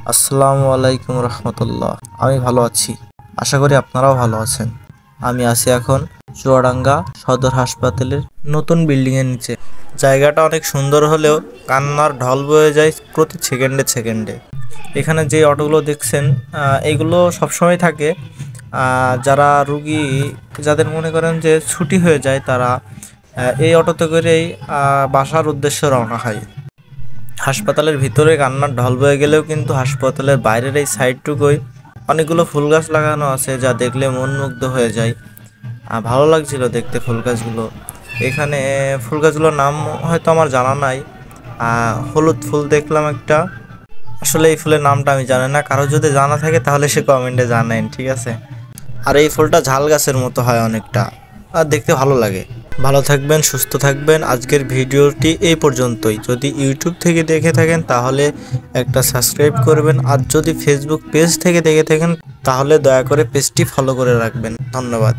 আসসালামু আলাইকুম রহমতুল্লাহ। আমি ভালো আছি, আশা করি আপনারাও ভালো আছেন। আমি আছি এখন চুয়াডাঙ্গা সদর হাসপাতালের নতুন বিল্ডিং এর নিচে। জায়গাটা অনেক সুন্দর হলেও কান্নার ঢল বয়ে যায় প্রতি সেকেন্ডে সেকেন্ডে। এখানে যে অটোগুলো দেখছেন এগুলো সবসময় থাকে। যারা রুগী, যাদের মনে করেন যে ছুটি হয়ে যায়, তারা এই অটোতে করেই বাসার উদ্দেশ্যে রওনা হয়। হাসপাতালের ভিতরে কান্নার ঢল বয়ে গেলেও কিন্তু হাসপাতালের বাইরের এই সাইডটুকুই অনেকগুলো ফুল গাছ লাগানো আছে, যা দেখলে মন মুগ্ধ হয়ে যায়। ভালো লাগছিল দেখতে ফুল গাছগুলো। এখানে ফুল গাছগুলোর নাম হয়তো আমার জানা নাই। হলুদ ফুল দেখলাম একটা, আসলে এই ফুলের নামটা আমি জানি না। কারো যদি জানা থাকে তাহলে সে কমেন্টে জানেন, ঠিক আছে। আর এই ফুলটা ঝাল গাছের মতো হয় অনেকটা, আর দেখতে ভালো লাগে। ভালো থাকবেন, সুস্থ থাকবেন। আজকের ভিডিওটি এই পর্যন্তই। যদি ইউটিউব থেকে দেখে থাকেন তাহলে একটা সাবস্ক্রাইব করবেন, আর যদি ফেসবুক পেজ থেকে দেখে থাকেন তাহলে দয়া করে পেজটি ফলো করে রাখবেন। ধন্যবাদ।